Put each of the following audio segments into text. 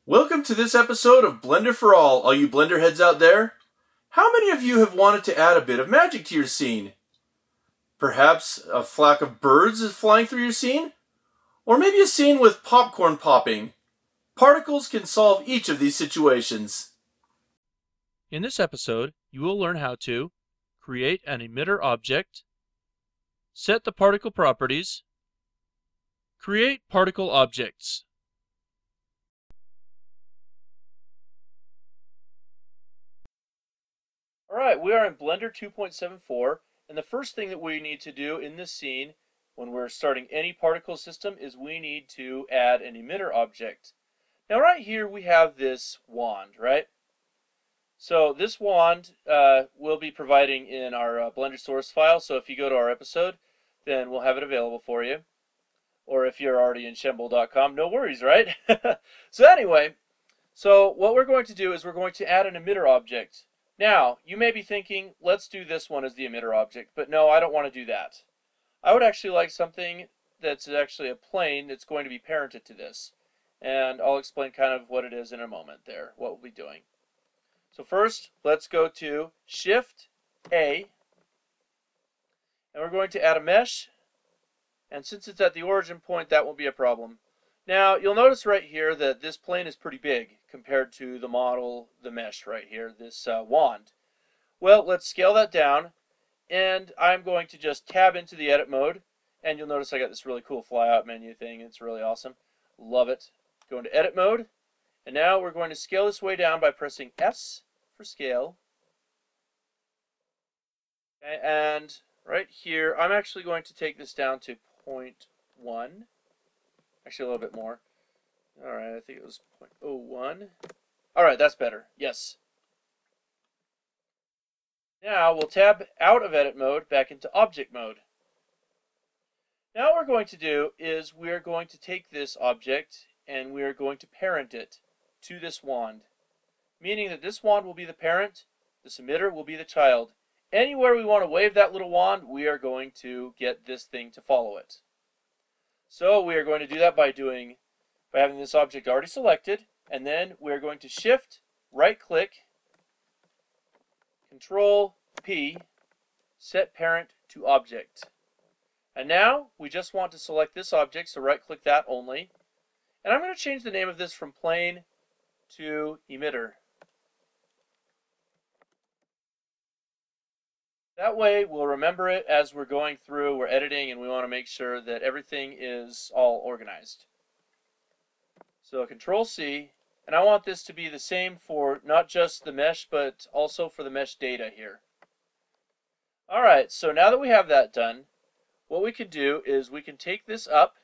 Welcome to this episode of Blender for all you Blenderheads out there. How many of you have wanted to add a bit of magic to your scene? Perhaps a flock of birds is flying through your scene? Or maybe a scene with popcorn popping? Particles can solve each of these situations. In this episode, you will learn how to create an emitter object, set the particle properties, create particle objects. Alright, we are in Blender 2.74, and the first thing that we need to do in this scene when we're starting any particle system is we need to add an emitter object. Now right here we have this wand, right? So this wand we'll be providing in our Blender source file, so if you go to our episode, then we'll have it available for you. Or if you're already in Shemble.com, no worries, right? So anyway, so what we're going to do is we're going to add an emitter object. Now, you may be thinking, let's do this one as the emitter object, but no, I don't want to do that. I would actually like something that's actually a plane that's going to be parented to this. And I'll explain kind of what it is in a moment there, what we'll be doing. So first, let's go to Shift-A, and we're going to add a mesh, and since it's at the origin point, that won't be a problem. Now, you'll notice right here that this plane is pretty big compared to the model, the mesh right here, this wand. Well, let's scale that down, and I'm going to just tab into the edit mode, and you'll notice I got this really cool fly out menu thing. It's really awesome. Love it. Go into edit mode, and now we're going to scale this way down by pressing S for scale. Okay, and right here, I'm actually going to take this down to 0.1. Actually, a little bit more. Alright, I think it was 0.01. Alright, that's better. Yes. Now, we'll tab out of edit mode back into object mode. Now what we're going to do is we're going to take this object and we're going to parent it to this wand. Meaning that this wand will be the parent, this emitter will be the child. Anywhere we want to wave that little wand, we are going to get this thing to follow it. So we are going to do that by having this object already selected, and then we're going to Shift, right click, Control P, set parent to object. And now we just want to select this object, so right click that only. And I'm going to change the name of this from plane to emitter. That way we'll remember it as we're going through, we're editing, and we want to make sure that everything is all organized. So Control C, and I want this to be the same for not just the mesh, but also for the mesh data here. Alright, so now that we have that done, what we can do is we can take this up.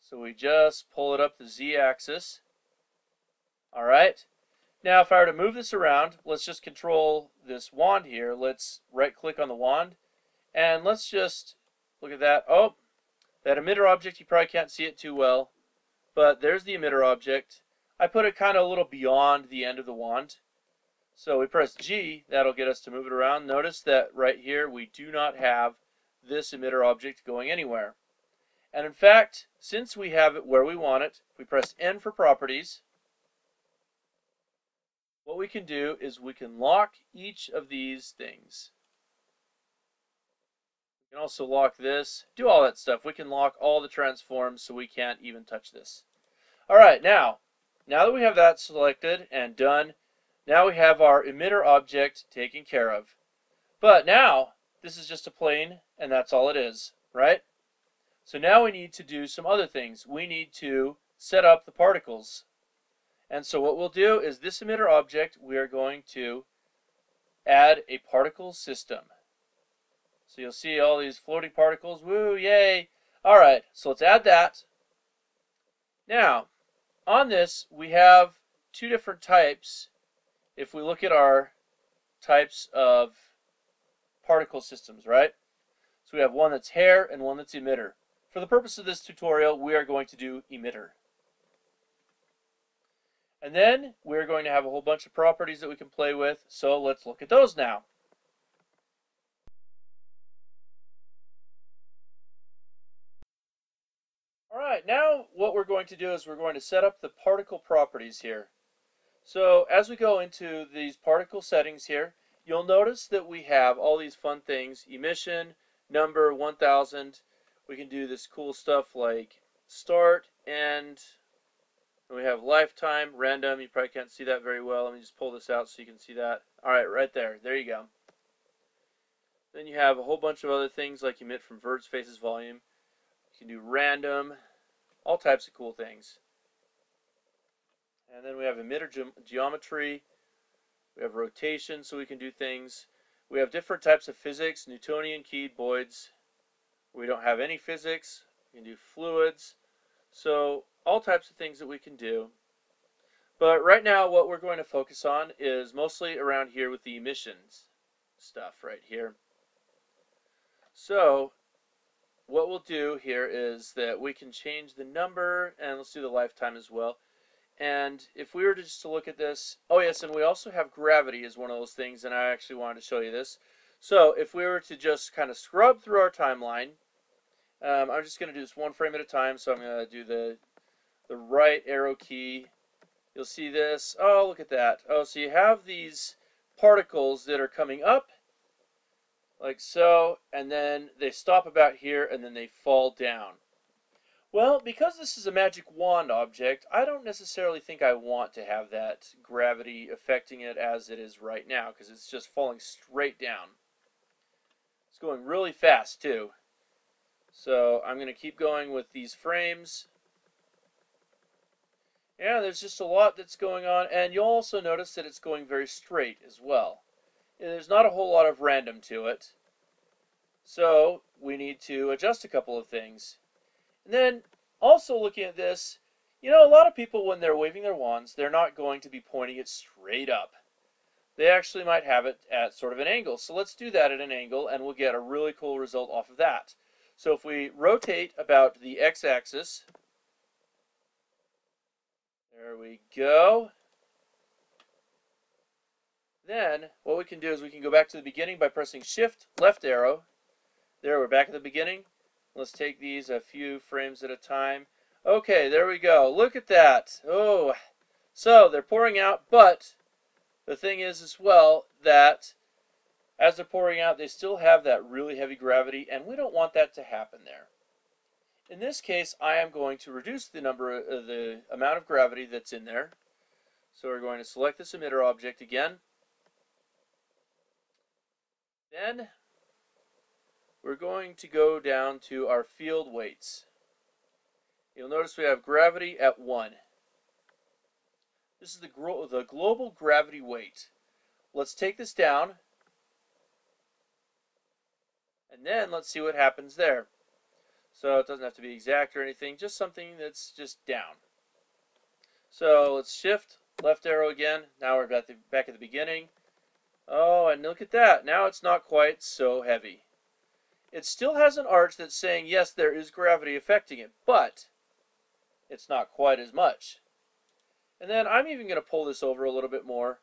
So we just pull it up the Z-axis. Alright. Now if I were to move this around, let's just control this wand here. Let's right click on the wand and let's just look at that. Oh, that emitter object, you probably can't see it too well, but there's the emitter object. I put it kind of a little beyond the end of the wand. So we press G, that'll get us to move it around. Notice that right here we do not have this emitter object going anywhere. And in fact, since we have it where we want it, we press N for properties. What we can do is we can lock each of these things. We can also lock this, do all that stuff. We can lock all the transforms so we can't even touch this. Alright, now that we have that selected and done, now we have our emitter object taken care of. But now, this is just a plane, and that's all it is, right? So now we need to do some other things. We need to set up the particles. And so what we'll do is this emitter object, we are going to add a particle system. So you'll see all these floating particles. Woo, yay! Alright, so let's add that. Now, on this, we have two different types. If we look at our types of particle systems, right? So we have one that's hair and one that's emitter. For the purpose of this tutorial, we are going to do emitter. And then we're going to have a whole bunch of properties that we can play with, so let's look at those now. Alright, now what we're going to do is we're going to set up the particle properties here. So as we go into these particle settings here, you'll notice that we have all these fun things: emission, number, 1000. We can do this cool stuff like start, end. We have lifetime, random. You probably can't see that very well. Let me just pull this out so you can see that. Alright, right there. There you go. Then you have a whole bunch of other things like emit from verts, faces, volume. You can do random, all types of cool things. And then we have emitter geometry. We have rotation, so we can do things. We have different types of physics: Newtonian, keyed, Boyd's. We don't have any physics. We can do fluids. So all types of things that we can do. But right now what we're going to focus on is mostly around here with the emissions stuff right here. So what we'll do here is that we can change the number, and let's do the lifetime as well. And if we were to just to look at this, oh yes, and we also have gravity as one of those things, and I actually wanted to show you this. So if we were to just kind of scrub through our timeline, I'm just going to do this one frame at a time, so I'm going to do the right arrow key. You'll see this. Oh, look at that. Oh, so you have these particles that are coming up, like so, and then they stop about here, and then they fall down. Well, because this is a magic wand object, I don't necessarily think I want to have that gravity affecting it as it is right now, because it's just falling straight down. It's going really fast, too. So I'm going to keep going with these frames. Yeah, there's just a lot that's going on, and you'll also notice that it's going very straight as well. There's not a whole lot of random to it. So we need to adjust a couple of things. And then also looking at this, you know, a lot of people when they're waving their wands, they're not going to be pointing it straight up. They actually might have it at sort of an angle. So let's do that at an angle, and we'll get a really cool result off of that. So if we rotate about the x-axis, there we go. Then what we can do is we can go back to the beginning by pressing shift left arrow. There, we're back at the beginning. Let's take these a few frames at a time. Okay, there we go. Look at that. Oh, so they're pouring out, but the thing is as well that as they're pouring out, they still have that really heavy gravity, and we don't want that to happen there. In this case, I am going to reduce the amount of gravity that's in there. So we're going to select this emitter object again. Then we're going to go down to our field weights. You'll notice we have gravity at 1. This is the global gravity weight. Let's take this down, and then let's see what happens there. So it doesn't have to be exact or anything, just something that's just down. So let's shift left arrow again. Now we're back at the beginning. Oh, and look at that. Now it's not quite so heavy. It still has an arch that's saying, yes, there is gravity affecting it, but it's not quite as much. And then I'm even going to pull this over a little bit more.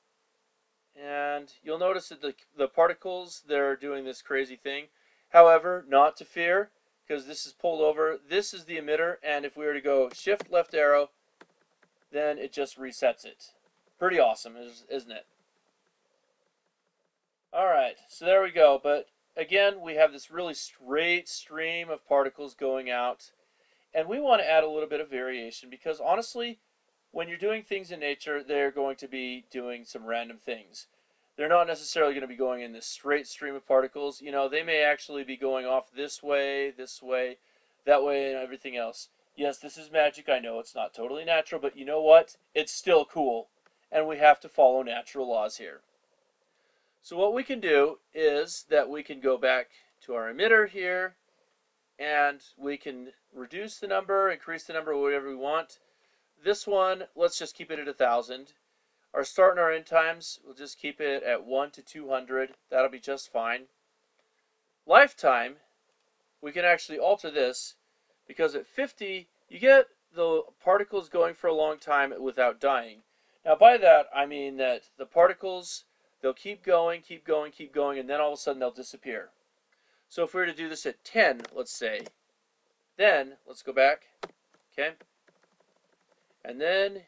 And you'll notice that the particles, they're doing this crazy thing. However, not to fear, because this is pulled over. This is the emitter, and if we were to go shift left arrow, then it just resets it. Pretty awesome, isn't it? Alright, so there we go. But again, we have this really straight stream of particles going out. And we want to add a little bit of variation because honestly, when you're doing things in nature, they're going to be doing some random things. They're not necessarily going to be going in this straight stream of particles. You know, they may actually be going off this way, that way, and everything else. Yes, this is magic. I know it's not totally natural, but you know what? It's still cool. And we have to follow natural laws here. So what we can do is that we can go back to our emitter here, and we can reduce the number, increase the number, whatever we want. This one, let's just keep it at 1,000. Our start and our end times, we'll just keep it at 1 to 200. That'll be just fine. Lifetime, we can actually alter this because at 50, you get the particles going for a long time without dying. Now by that, I mean that the particles, they'll keep going, and then all of a sudden they'll disappear. So if we were to do this at 10, let's say, then let's go back. Okay? And then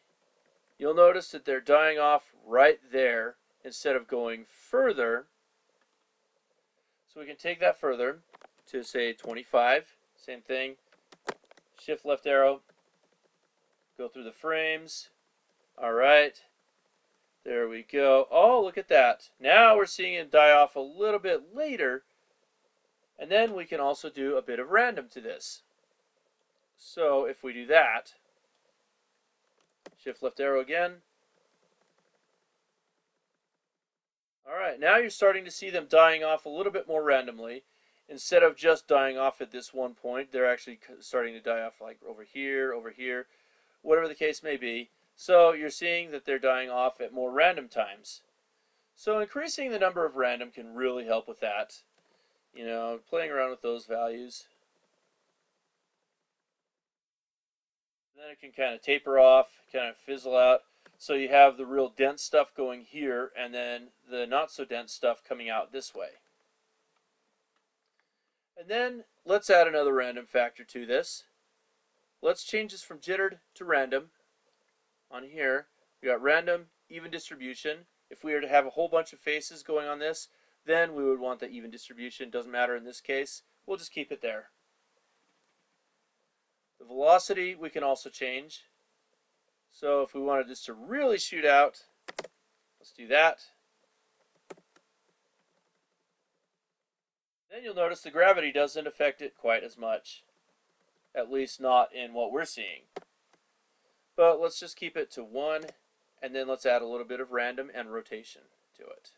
you'll notice that they're dying off right there instead of going further. So we can take that further to, say, 25. Same thing. Shift left arrow. Go through the frames. All right. There we go. Oh, look at that. Now we're seeing it die off a little bit later. And then we can also do a bit of random to this. So if we do that, shift left arrow again. All right, now you're starting to see them dying off a little bit more randomly. Instead of just dying off at this one point, they're actually starting to die off like over here, whatever the case may be. So you're seeing that they're dying off at more random times. So increasing the number of random can really help with that. You know, playing around with those values. Then it can kind of taper off, kind of fizzle out. So you have the real dense stuff going here, and then the not so dense stuff coming out this way. And then let's add another random factor to this. Let's change this from jittered to random. On here, we got random, even distribution. If we were to have a whole bunch of faces going on this, then we would want the even distribution. Doesn't matter in this case. We'll just keep it there. The velocity we can also change. So if we wanted this to really shoot out, let's do that. Then you'll notice the gravity doesn't affect it quite as much. At least not in what we're seeing. But let's just keep it to 1, and then let's add a little bit of random and rotation to it.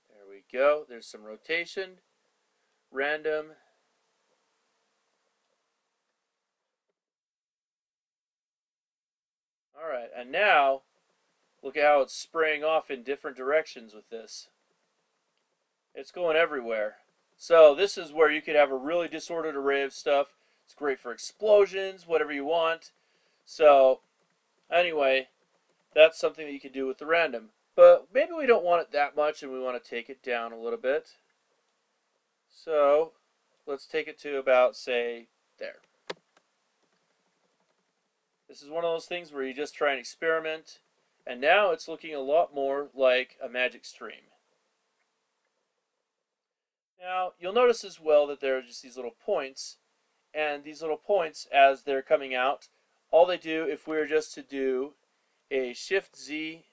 There we go. There's some rotation, random. All right, and now look at how it's spraying off in different directions with this. It's going everywhere. So this is where you could have a really disordered array of stuff. It's great for explosions, whatever you want. So anyway, that's something that you can do with the random. But maybe we don't want it that much and we want to take it down a little bit. So let's take it to about, say, there. This is one of those things where you just try and experiment. And now it's looking a lot more like a magic stream. Now, you'll notice as well that there are just these little points. And these little points, as they're coming out, all they do, if we were just to do a Shift Z,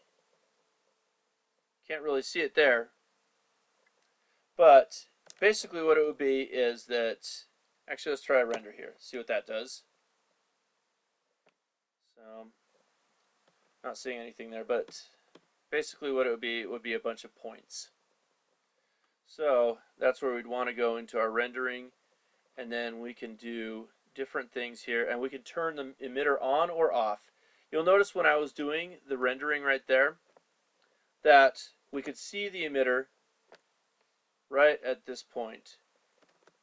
can't really see it there, but basically what it would be is that, actually let's try a render here, see what that does. So, not seeing anything there, but basically what it would be a bunch of points. So that's where we'd want to go into our rendering, and then we can do different things here, and we can turn the emitter on or off. You'll notice when I was doing the rendering right there that we could see the emitter right at this point.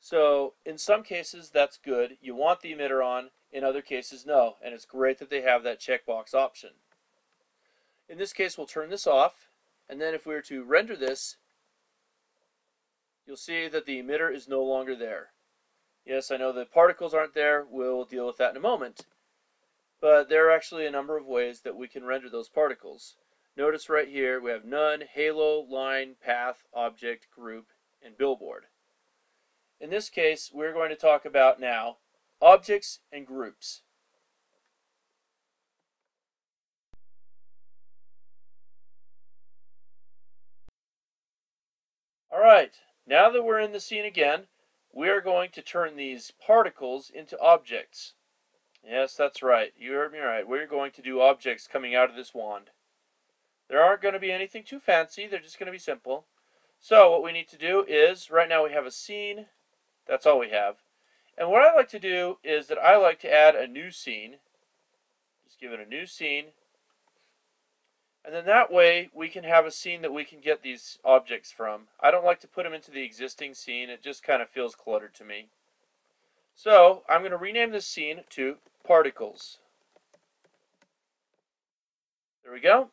So in some cases that's good. You want the emitter on. In other cases no. And it's great that they have that checkbox option. In this case we'll turn this off. And then if we were to render this, you'll see that the emitter is no longer there. Yes, I know the particles aren't there. We'll deal with that in a moment. But there are actually a number of ways that we can render those particles. Notice right here we have none, halo, line, path, object, group, and billboard. In this case, we're going to talk about now objects and groups. Alright, now that we're in the scene again, we are going to turn these particles into objects. Yes, that's right. You heard me right. We're going to do objects coming out of this wand. There aren't going to be anything too fancy. They're just going to be simple. So what we need to do is, right now we have a scene. That's all we have. And what I like to do is that I like to add a new scene. Just give it a new scene. And then that way we can have a scene that we can get these objects from. I don't like to put them into the existing scene. It just kind of feels cluttered to me. So I'm going to rename this scene to Particles. There we go.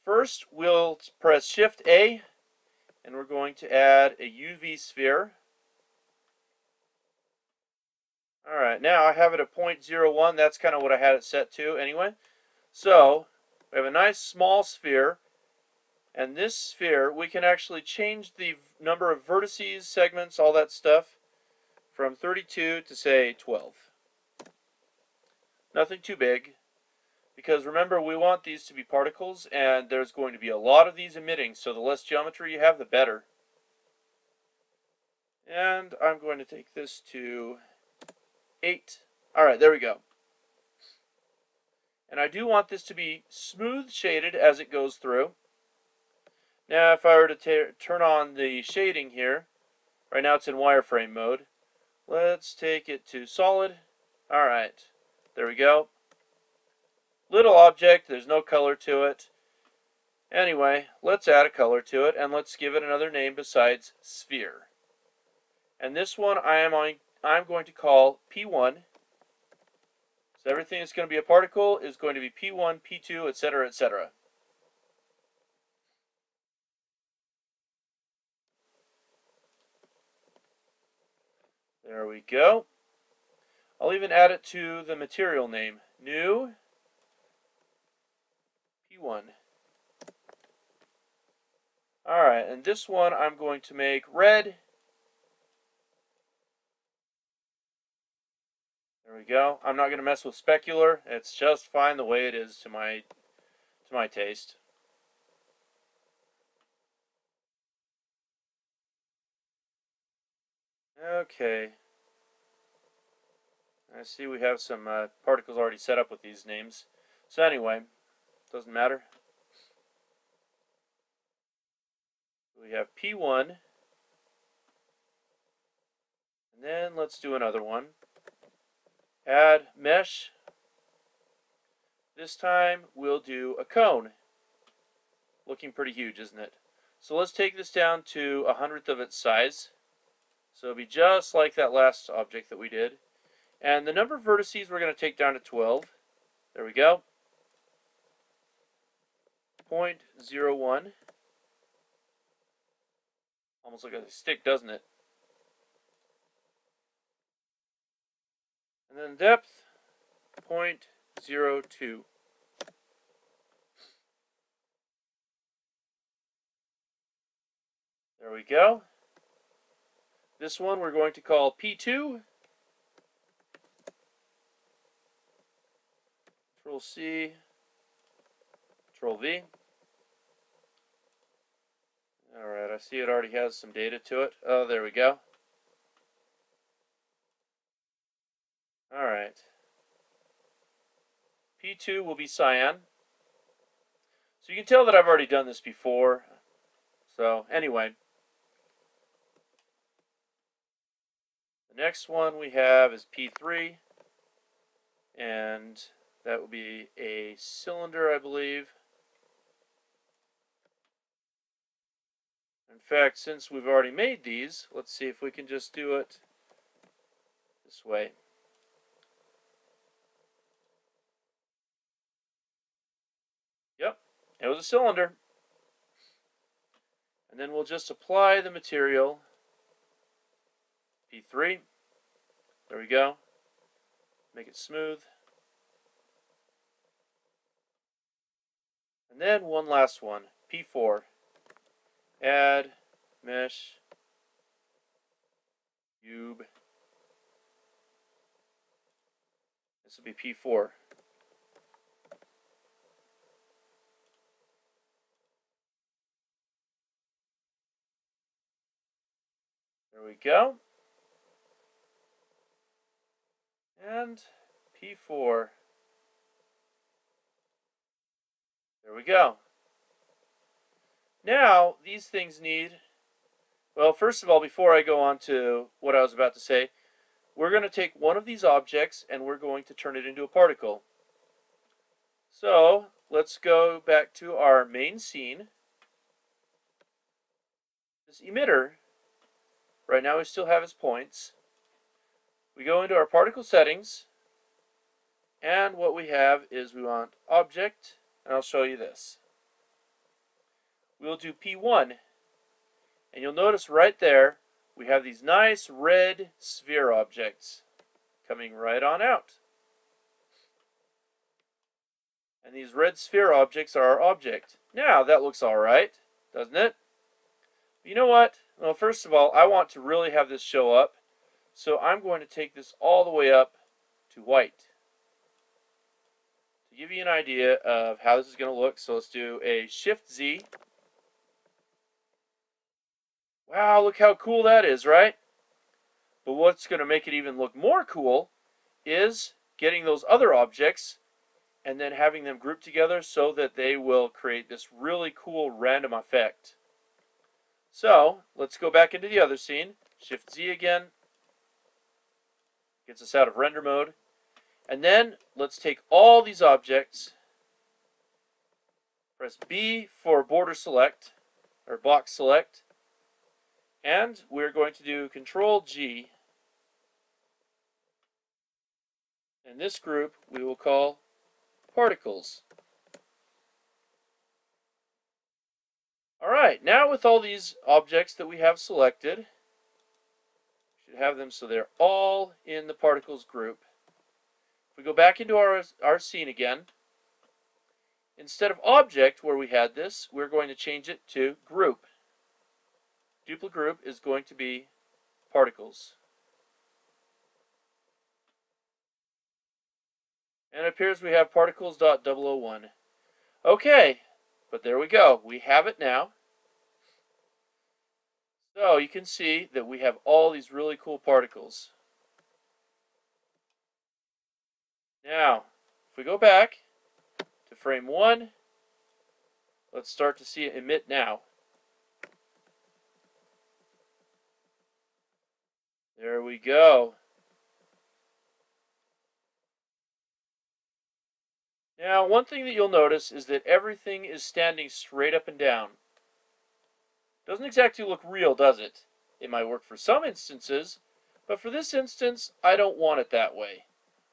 First we'll press Shift A and we're going to add a UV sphere. Alright, now I have it at 0.01. That's kind of what I had it set to anyway. So, we have a nice small sphere. And this sphere, we can actually change the number of vertices, segments, all that stuff from 32 to, say, 12. Nothing too big. Because remember, we want these to be particles, and there's going to be a lot of these emitting, so the less geometry you have, the better. And I'm going to take this to 8. Alright, there we go. And I do want this to be smooth shaded as it goes through. Now, if I were to turn on the shading here, right now it's in wireframe mode. Let's take it to solid. Alright, there we go. Little object, there's no color to it. Anyway, let's add a color to it, and let's give it another name besides sphere. And this one I'm going to call P1. So everything that's going to be a particle is going to be P1, P2, etc., etc. There we go. I'll even add it to the material name. New P1. Alright, and this one I'm going to make red. There we go. I'm not going to mess with specular. It's just fine the way it is to my taste. Okay. I see we have some particles already set up with these names. So anyway, doesn't matter. We have P1. And then let's do another one. Add mesh. This time we'll do a cone. Looking pretty huge, isn't it? So let's take this down to 1/100th of its size. So it'll be just like that last object that we did. And the number of vertices we're going to take down to 12. There we go. 0.01. Almost like a stick, doesn't it? And then depth, 0.02. There we go. This one we're going to call P2. Control C, Control V. Alright, I see it already has some data to it. Oh, there we go. Alright. P2 will be cyan. So you can tell that I've already done this before. So, anyway. The next one we have is P3. And that will be a cylinder, I believe. In fact, since we've already made these, let's see if we can just do it this way. Yep, it was a cylinder. And then we'll just apply the material. P3. There we go. Make it smooth. And then one last one. P4. Add mesh cube. This will be P4. There we go. And P4. There we go. Now, these things need, well, first of all, before I go on to what I was about to say, we're going to take one of these objects and we're going to turn it into a particle. So, let's go back to our main scene. This emitter, right now we still have its points. We go into our particle settings, and what we have is we want object, and I'll show you this. We'll do P1, and you'll notice right there we have these nice red sphere objects coming right on out. And these red sphere objects are our object. Now, that looks alright, doesn't it? You know what? Well, first of all, I want to really have this show up. So I'm going to take this all the way up to white. To give you an idea of how this is going to look, so let's do a Shift-Z. Wow, look how cool that is, right? But what's going to make it even look more cool is getting those other objects and then having them grouped together so that they will create this really cool random effect. So, let's go back into the other scene. Shift-Z again. Gets us out of render mode. And then, let's take all these objects. Press B for border select, or box select. And we're going to do Control G. And this group we will call particles. Alright, now with all these objects that we have selected, we should have them so they're all in the particles group. If we go back into our scene again, instead of object where we had this, we're going to change it to group. Duplicate group is going to be particles. And it appears we have particles.001. Okay, but there we go. We have it now. So you can see that we have all these really cool particles. Now, if we go back to frame 1, let's start to see it emit now. There we go. Now, one thing that you'll notice is that everything is standing straight up and down. Doesn't exactly look real, does it? It might work for some instances, but for this instance, I don't want it that way.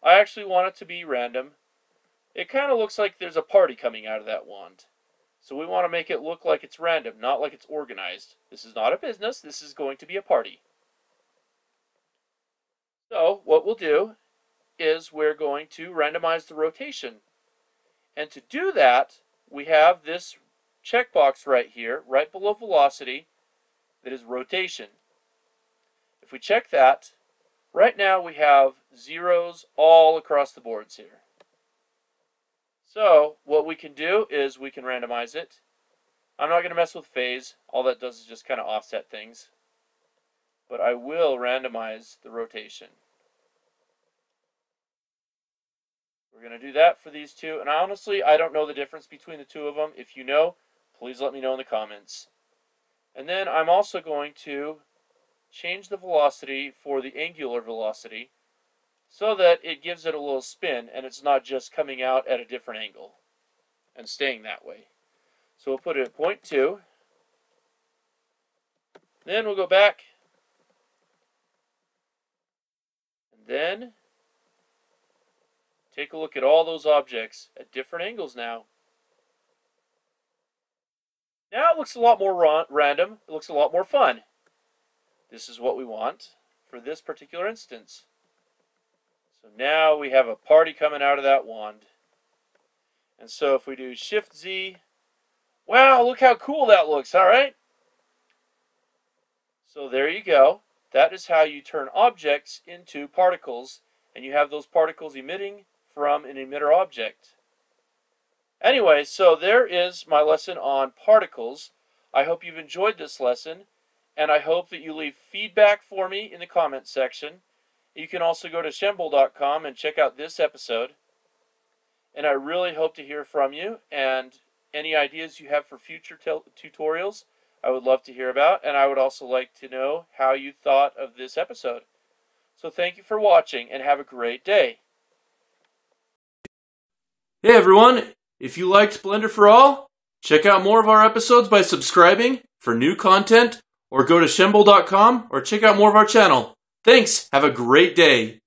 I actually want it to be random. It kind of looks like there's a party coming out of that wand. So we want to make it look like it's random, not like it's organized. This is not a business, this is going to be a party. So, what we'll do is we're going to randomize the rotation. And to do that, we have this checkbox right here, right below velocity, that is rotation. If we check that, right now we have zeros all across the boards here. So, what we can do is we can randomize it. I'm not going to mess with phase. All that does is just kind of offset things. But I will randomize the rotation. We're going to do that for these two. And honestly, I don't know the difference between the two of them. If you know, please let me know in the comments. And then I'm also going to change the velocity for the angular velocity so that it gives it a little spin and it's not just coming out at a different angle and staying that way. So we'll put it at 0.2. Then we'll go back. And then take a look at all those objects at different angles now. Now it looks a lot more random. It looks a lot more fun. This is what we want for this particular instance. So now we have a party coming out of that wand. And so if we do Shift-Z, wow, look how cool that looks, alright? So there you go. That is how you turn objects into particles, and you have those particles emitting from an emitter object. Anyway, so there is my lesson on particles. I hope you've enjoyed this lesson, and I hope that you leave feedback for me in the comments section. You can also go to shembol.com and check out this episode. And I really hope to hear from you, and any ideas you have for future tutorials, I would love to hear about, and I would also like to know how you thought of this episode. So thank you for watching, and have a great day. Hey everyone, if you liked Blender for All, check out more of our episodes by subscribing for new content, or go to shembol.com or check out more of our channel. Thanks, have a great day.